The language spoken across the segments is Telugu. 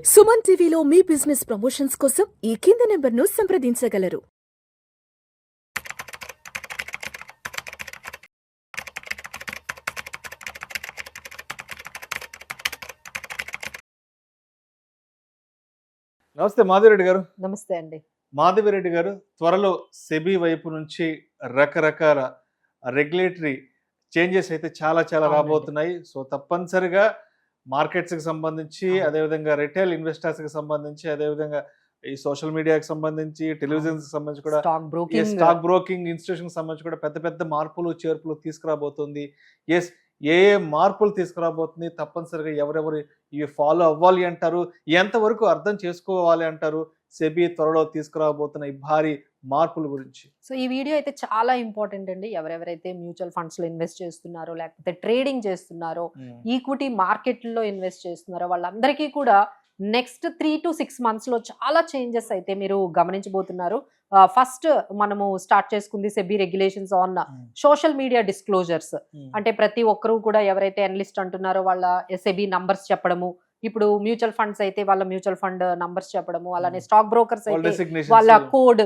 సుమన్ టీవీలో మీ బిజినెస్ ప్రమోషన్స్ కోసం ఈ కింది నెంబర్ను సంప్రదించగలరు. నమస్తే మాధవిరెడ్డి గారు. నమస్తే అండి. మాధవిరెడ్డి గారు, త్వరలో సెబీ వైపు నుంచి రకరకాల రెగ్యులేటరీ చేంజెస్ అయితే చాలా అవునండి. రాబోతున్నాయి. సో తప్పనిసరిగా మార్కెట్స్కి సంబంధించి, అవును. అదేవిధంగా రిటైల్ ఇన్వెస్టర్స్కి సంబంధించి, అదేవిధంగా ఈ సోషల్ మీడియాకి సంబంధించి, టెలివిజన్స్కి సంబంధించి కూడా, స్టాక్ బ్రోకింగ్ ఇన్స్టిట్యూషన్కి సంబంధించి కూడా పెద్ద పెద్ద మార్పులు చేర్పులు తీసుకురాబోతుంది. ఎస్, ఏ మార్పులు తీసుకురాబోతుంది, తప్పనిసరిగా ఎవరెవరు ఇవి ఫాలో అవ్వాలి అంటారు, ఎంతవరకు అర్థం చేసుకోవాలి అంటారు సెబీ త్వరలో తీసుకురాబోతున్న ఈ భారీ మార్పుల గురించి? సో ఈ వీడియో అయితే చాలా ఇంపార్టెంట్ అండి. ఎవరెవరైతే మ్యూచువల్ ఫండ్స్ లో ఇన్వెస్ట్ చేస్తున్నారో, లేకపోతే ట్రేడింగ్ చేస్తున్నారో, ఈక్విటీ మార్కెట్లో ఇన్వెస్ట్ చేస్తున్నారో, వాళ్ళందరికీ కూడా నెక్స్ట్ 3 to 6 months లో చాలా చేంజెస్ అయితే మీరు గమనించబోతున్నారు. ఫస్ట్ మనము స్టార్ట్ చేసుకుంది SEBI regulations on social media disclosures. అంటే ప్రతి ఒక్కరూ కూడా ఎవరైతే అనలిస్ట్ అంటున్నారో వాళ్ళ సెబీ నంబర్స్ చెప్పడము, ఇప్పుడు మ్యూచువల్ ఫండ్స్ అయితే వాళ్ళ మ్యూచువల్ ఫండ్ నంబర్స్ చెప్పడము, అలానే స్టాక్ బ్రోకర్స్ అయితే వాళ్ళ కోడ్,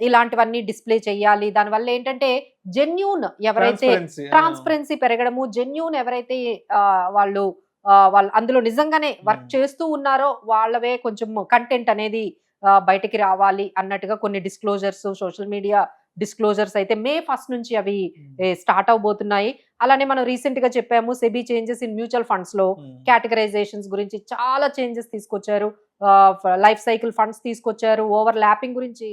ఇలాంటివన్నీ డిస్ప్లే చేయాలి. దానివల్ల ఏంటంటే జెన్యూన్ ఎవరైతే ట్రాన్స్పరెన్సీ పెరగడము, జెన్యూన్ ఎవరైతే వాళ్ళు అందులో నిజంగానే వర్క్ చేస్తూ ఉన్నారో వాళ్ళవే కొంచెం కంటెంట్ అనేది బయటికి రావాలి అన్నట్టుగా కొన్ని డిస్క్లోజర్స్, సోషల్ మీడియా డిస్క్లోజర్స్ అయితే May 1 నుంచి అవి స్టార్ట్ అవబోతున్నాయి. అలానే మనం రీసెంట్ గా చెప్పాము SEBI changes in mutual funds లో కేటగరైజేషన్స్ గురించి చాలా చేంజెస్ తీసుకొచ్చారు. లైఫ్ సైకిల్ ఫండ్స్ తీసుకొచ్చారు, ఓవర్ ల్యాపింగ్ గురించి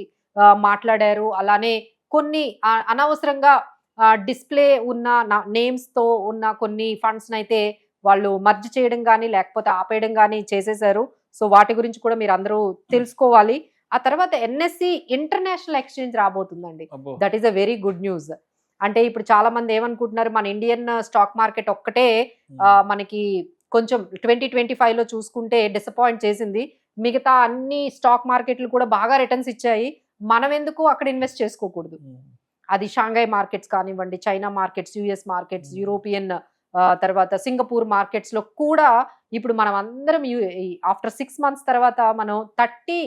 మాట్లాడారు. అలానే కొన్ని అనవసరంగా డిస్ప్లే ఉన్న నేమ్స్ తో ఉన్న కొన్ని ఫండ్స్ అయితే వాళ్ళు మర్జ్ చేయడం కానీ లేకపోతే ఆపేయడం కానీ చేసేసారు. సో వాటి గురించి కూడా మీరు అందరూ తెలుసుకోవాలి. ఆ తర్వాత NSE ఇంటర్నేషనల్ ఎక్స్చేంజ్ రాబోతుందండి. That is a very good news. అంటే ఇప్పుడు చాలా మంది ఏమనుకుంటున్నారు, మన ఇండియన్ స్టాక్ మార్కెట్ ఒక్కటే మనకి కొంచెం 2025 లో చూసుకుంటే డిసప్పాయింట్ చేసింది. మిగతా అన్ని స్టాక్ మార్కెట్లు కూడా బాగా రిటర్న్స్ ఇచ్చాయి. మనం ఎందుకు అక్కడ ఇన్వెస్ట్ చేసుకోకూడదు? అది షాంఘై మార్కెట్స్ కానివ్వండి, China markets, US markets, European తర్వాత సింగపూర్ మార్కెట్స్ లో కూడా ఇప్పుడు మనం అందరం ఆఫ్టర్ 6 months తర్వాత మనం 30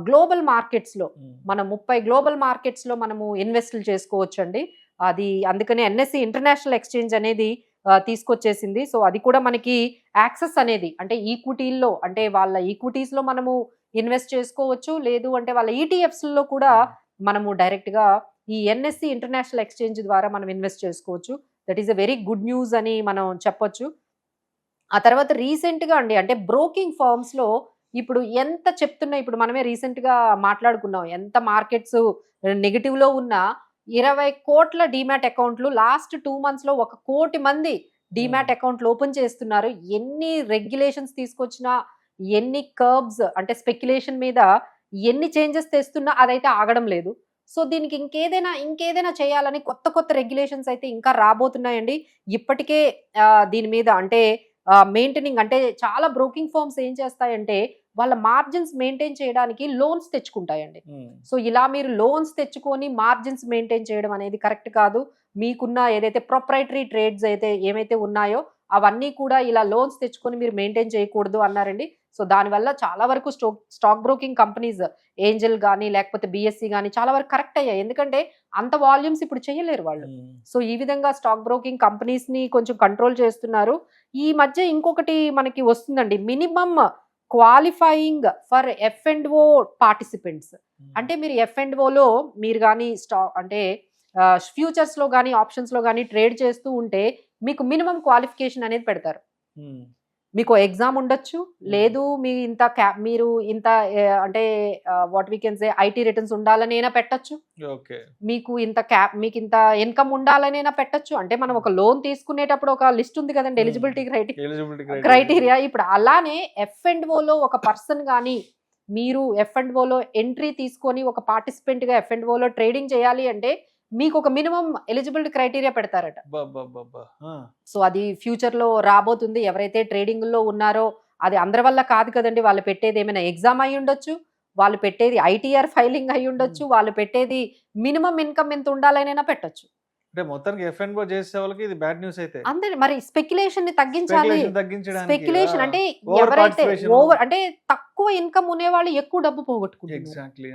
గ్లోబల్ మార్కెట్స్ లో, మనం 30 గ్లోబల్ మార్కెట్స్ లో మనము ఇన్వెస్ట్లు చేసుకోవచ్చండి. అది అందుకనే NSE ఇంటర్నేషనల్ ఎక్స్చేంజ్ అనేది తీసుకొచ్చేసింది. సో అది కూడా మనకి యాక్సెస్ అనేది, అంటే ఈక్విటీల్లో, అంటే వాళ్ళ ఈక్విటీస్ లో మనము ఇన్వెస్ట్ చేసుకోవచ్చు, లేదు అంటే వాళ్ళ ETFs లో కూడా మనము డైరెక్ట్ గా ఈ NSE ఇంటర్నేషనల్ ఎక్స్చేంజ్ ద్వారా మనం ఇన్వెస్ట్ చేసుకోవచ్చు. That is a very good news అని మనం చెప్పొచ్చు. ఆ తర్వాత రీసెంట్ గా అండి, అంటే బ్రోకింగ్ ఫర్మ్స్ లో ఇప్పుడు ఎంత చెప్తున్నా, ఇప్పుడు మనమే రీసెంట్ గా మాట్లాడుకున్నాం, ఎంత మార్కెట్స్ నెగిటివ్ లో ఉన్నా 20 కోట్ల డీమ్యాట్ అకౌంట్లు లాస్ట్ 2 months లో 1 కోటి మంది డీమ్యాట్ అకౌంట్లు ఓపెన్ చేస్తున్నారు. ఎన్ని రెగ్యులేషన్స్ తీసుకొచ్చినా, ఎన్ని కర్బ్స్ అంటే స్పెక్యులేషన్ మీద ఎన్ని చేంజెస్ తెస్తున్నా అదైతే ఆగడం లేదు. సో దీనికి ఇంకేదైనా చేయాలని కొత్త రెగ్యులేషన్స్ అయితే ఇంకా రాబోతున్నాయండి. ఇప్పటికే దీని మీద అంటే మెయింటైనింగ్, అంటే చాలా బ్రోకింగ్ ఫర్మ్స్ ఏం చేస్తాయంటే వాళ్ళ మార్జిన్స్ మెయింటైన్ చేయడానికి లోన్స్ తెచ్చుకుంటాయండి. సో ఇలా మీరు లోన్స్ తెచ్చుకొని మార్జిన్స్ మెయింటైన్ చేయడం అనేది కరెక్ట్ కాదు. మీకున్న ఏదైతే ప్రొప్రైటరీ ట్రేడ్స్ అయితే ఏమైతే ఉన్నాయో అవన్నీ కూడా ఇలా లోన్స్ తెచ్చుకొని మీరు మెయింటైన్ చేయకూడదు అన్నారండి. సో దానివల్ల చాలా వరకు స్టాక్ బ్రోకింగ్ కంపెనీస్, ఏంజల్ కానీ లేకపోతే BSE కానీ చాలా వరకు కరెక్ట్ అయ్యాయి. ఎందుకంటే అంత వాల్యూమ్స్ ఇప్పుడు చేయలేరు వాళ్ళు. సో ఈ విధంగా స్టాక్ బ్రోకింగ్ కంపెనీస్ ని కొంచెం కంట్రోల్ చేస్తున్నారు. ఈ మధ్య ఇంకొకటి మనకి వస్తుందండి, minimum qualifying for F&O participants. అంటే మీరు F&O లో మీరు కానీ అంటే ఫ్యూచర్స్ లో కానీ ఆప్షన్స్ లో కానీ ట్రేడ్ చేస్తూ ఉంటే మీకు మినిమం క్వాలిఫికేషన్ అనేది పెడతారు. మీకు ఎగ్జామ్ ఉండొచ్చు, లేదు మీరు ఇంత అంటే what we can say IT returns ఉండాలనైనా పెట్టచ్చు, మీకు ఇంత ఇన్కమ్ ఉండాలనైనా పెట్టచ్చు. అంటే మనం ఒక లోన్ తీసుకునేటప్పుడు ఒక లిస్ట్ ఉంది కదండి, ఎలిజిబిలిటీ క్రైటీరియా. ఇప్పుడు అలానే F&O లో ఒక పర్సన్ కానీ మీరు F&O లో ఎంట్రీ తీసుకొని ఒక పార్టిసిపెంట్ గా F&O లో ట్రేడింగ్ చేయాలి అంటే మీకు ఒక మినిమం ఎలిజిబిలిటీ క్రైటీరియా పెడతారట. సో అది ఫ్యూచర్ లో రాబోతుంది. ఎవరైతే ట్రేడింగ్ లో ఉన్నారో, అది అందరి వల్ల కాదు కదండి, వాళ్ళు పెట్టేది ఏమైనా ఎగ్జామ్ అయి ఉండొచ్చు, వాళ్ళు పెట్టేది ITR ఫైలింగ్ అయి ఉండొచ్చు, వాళ్ళు పెట్టేది మినిమం ఇన్కమ్ ఎంత ఉండాలనైనా పెట్టొచ్చు. అంటే మొత్తానికి F&O చేసే వాళ్ళకి ఇది బ్యాడ్ న్యూస్ అయితే. అంతే మరి స్పెక్యులేషన్ ని తగ్గించాలి. స్పెక్యులేషన్ తగ్గించడానికి స్పెక్యులేషన్ అంటే Over ఎవరైతే participation. ఓవర్ అంటే తక్కువ ఇన్కమ్ ఉండేవాళ్ళు ఎక్కువ డబ్బు పోగొట్టుకుంటున్నారు. ఎగ్జాక్ట్లీ.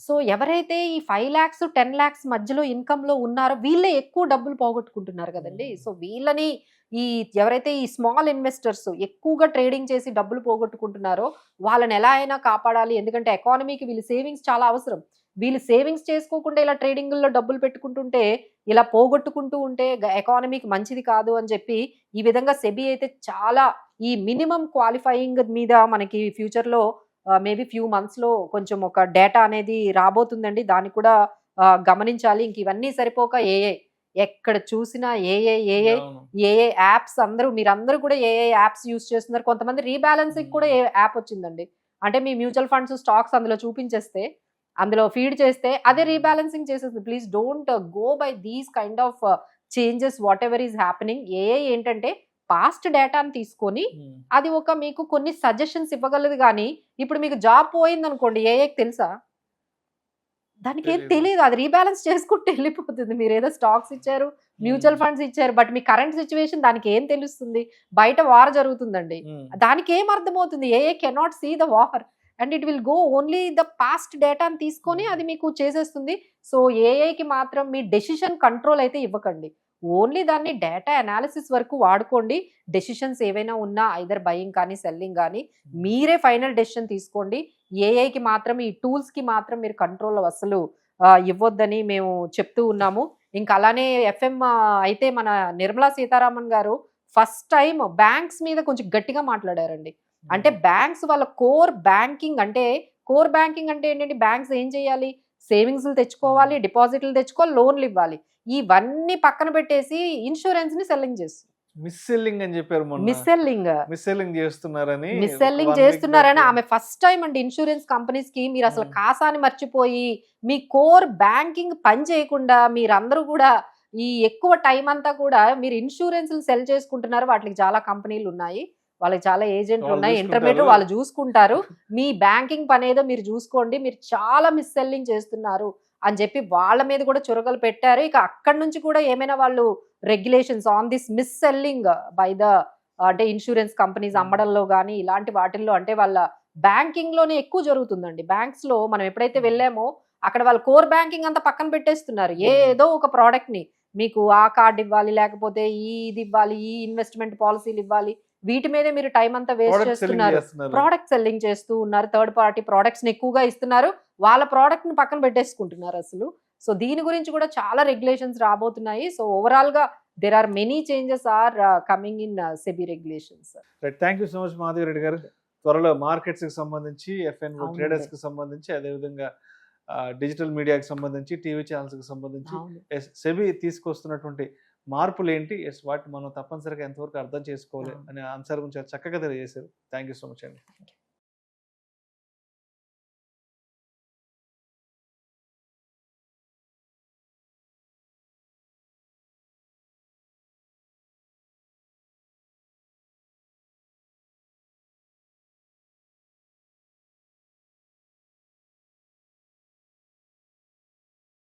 సో ఎవరైతే ఈ 5 lakhs 10 lakhs మధ్యలో ఇన్కమ్ లో ఉన్నారో వీళ్ళే ఎక్కువ డబ్బులు పోగొట్టుకుంటున్నారు కదండి. సో వీళ్ళని ఈ ఎవరైతే ఈ స్మాల్ ఇన్వెస్టర్స్ ఎక్కువగా ట్రేడింగ్ చేసి డబ్బులు పోగొట్టుకుంటున్నారో వాళ్ళని ఎలా అయినా కాపాడాలి. ఎందుకంటే ఎకానమీకి వీళ్ళు సేవింగ్స్ చాలా అవసరం. వీళ్ళు సేవింగ్స్ చేసుకోకుండా ఇలా ట్రేడింగ్లో డబ్బులు పెట్టుకుంటుంటే ఇలా పోగొట్టుకుంటూ ఉంటే ఎకానమీకి మంచిది కాదు అని చెప్పి ఈ విధంగా సెబీ అయితే చాలా ఈ మినిమం క్వాలిఫైయింగ్ మీద మనకి ఫ్యూచర్లో మేబీ ఫ్యూ మంత్స్లో కొంచెం ఒక డేటా అనేది రాబోతుందండి. దాన్ని కూడా గమనించాలి. ఇంక ఇవన్నీ సరిపోక ఏఏ ఎక్కడ చూసినా ఏఏ యాప్స్ మీరందరూ కూడా ఏఏ యాప్స్ యూస్ చేస్తున్నారు. కొంతమంది రీబ్యాలెన్సింగ్ కూడా యాప్ వచ్చిందండి. అంటే మీ మ్యూచువల్ ఫండ్స్ స్టాక్స్ అందులో చూపించేస్తే అందులో ఫీడ్ చేస్తే అదే రీబ్యాలెన్సింగ్ చేసేస్తుంది. Please don't go by these kind of changes what ever is happening. ఏఏ ఏంటంటే పాస్ట్ డేటాని తీసుకొని అది ఒక మీకు కొన్ని సజెషన్స్ ఇవ్వగలదు. కానీ ఇప్పుడు మీకు జాబ్ పోయింది అనుకోండి, ఏఏకి తెలుసా? దానికి ఏం తెలియదు. అది రీబ్యాలెన్స్ చేసుకుంటూ వెళ్ళిపోతుంది. మీరు ఏదో స్టాక్స్ ఇచ్చారు, మ్యూచువల్ ఫండ్స్ ఇచ్చారు, బట్ మీ కరెంట్ సిచ్యువేషన్ దానికి ఏం తెలుస్తుంది? బయట వార్ జరుగుతుందండి, దానికి ఏం అర్థమవుతుంది? ఏఏ cannot see the war and it will go only the past డేటాని తీసుకొని అది మీకు చేసేస్తుంది. సో ఏఐకి మాత్రం మీ డెసిషన్ కంట్రోల్ అయితే ఇవ్వకండి. ఓన్లీ దాన్ని డేటా అనాలిసిస్ వరకు వాడుకోండి. డెసిషన్స్ ఏవైనా ఉన్నా ఐదర్ బయింగ్ కానీ సెల్లింగ్ కానీ మీరే ఫైనల్ డెసిషన్ తీసుకోండి. ఏఐకి మాత్రం ఈ టూల్స్కి మాత్రం మీరు కంట్రోల్ అసలు ఇవ్వొద్దని మేము చెప్తూ ఉన్నాము. ఇంకా అలానే ఎఫ్ఎం అయితే మన నిర్మలా సీతారామన్ గారు ఫస్ట్ టైం బ్యాంక్స్ మీద కొంచెం గట్టిగా మాట్లాడారండి. అంటే బ్యాంక్స్ వాళ్ళ కోర్ బ్యాంకింగ్ అంటే ఏంటంటే బ్యాంక్స్ ఏం చేయాలి? సేవింగ్స్లు తెచ్చుకోవాలి, డిపాజిట్లు తెచ్చుకోవాలి, లోన్లు ఇవ్వాలి. ఇవన్నీ పక్కన పెట్టేసి ఇన్సూరెన్స్ ని సెల్లింగ్ చేస్తుంది. మిస్సెల్లింగ్ అని చెప్పారు. మిస్సెల్లింగ్ చేస్తున్నారని ఆమె ఫస్ట్ టైం అండి. ఇన్సూరెన్స్ కంపెనీస్ కి మీరు అసలు కాసాని మర్చిపోయి మీ కోర్ బ్యాంకింగ్ పని చేయకుండా మీరందరూ కూడా ఈ ఎక్కువ టైం అంతా కూడా మీరు ఇన్సూరెన్స్ సెల్ చేసుకుంటున్నారు. వాటికి చాలా కంపెనీలు ఉన్నాయి, వాళ్ళకి చాలా ఏజెంట్లు ఉన్నాయి, ఇంటర్మీడియట్ వాళ్ళు చూసుకుంటారు. మీ బ్యాంకింగ్ పని ఏదో మీరు చూసుకోండి, మీరు చాలా మిస్సెల్లింగ్ చేస్తున్నారు అని చెప్పి వాళ్ళ మీద కూడా చురగలు పెట్టారు. ఇక అక్కడి నుంచి కూడా ఏమైనా వాళ్ళు regulations on this miss selling by the అంటే ఇన్సూరెన్స్ కంపెనీస్ అమ్మడంలో కానీ ఇలాంటి వాటిల్లో అంటే వాళ్ళ బ్యాంకింగ్ లోనే ఎక్కువ జరుగుతుందండి. బ్యాంక్స్ లో మనం ఎప్పుడైతే వెళ్ళామో అక్కడ వాళ్ళ కోర్ బ్యాంకింగ్ అంతా పక్కన పెట్టేస్తున్నారు. ఏదో ఒక ప్రోడక్ట్ ని మీకు ఆ కార్డు ఇవ్వాలి, లేకపోతే ఇది ఇవ్వాలి, ఈ ఇన్వెస్ట్మెంట్ పాలసీలు ఇవ్వాలి, వీటి మీదే మీరు టైం అంతా వేస్ట్ చేస్తున్నారు. ప్రోడక్ట్ సెల్లింగ్ చేస్తూ ఉన్నారు, థర్డ్ పార్టీ ప్రోడక్ట్స్ ని ఎక్కువగా ఇస్తున్నారు, వాళ్ళ ప్రోడక్ట్ ని పక్కన పెట్టేసుకుంటున్నారు అసలు. సో దీని గురించి కూడా చాలా రెగ్యులేషన్స్ రాబోతున్నాయి. సో ఓవరాల్ గా there are many changes are coming in SEBI regulations. Thank you so much Madhavi Reddy గారు. త్వరలో మార్కెట్స్ కి సంబంధించి, ఎఫ్ఎన్ఓ ట్రేడర్స్ కి సంబంధించి, అదేవిధంగా డిజిటల్ మీడియాకి సంబంధించి, టీవీ ఛానల్స్ కి సంబంధించి సెబీ తీసుకొస్తున్నటువంటి మార్పులు ఏంటి, వాటిని మనం తప్పనిసరిగా ఎంతవరకు అర్థం చేసుకోవాలి అనే అంశాల గురించి చక్కగా తెలియజేశారు. థ్యాంక్ యూ సో మచ్ అండి.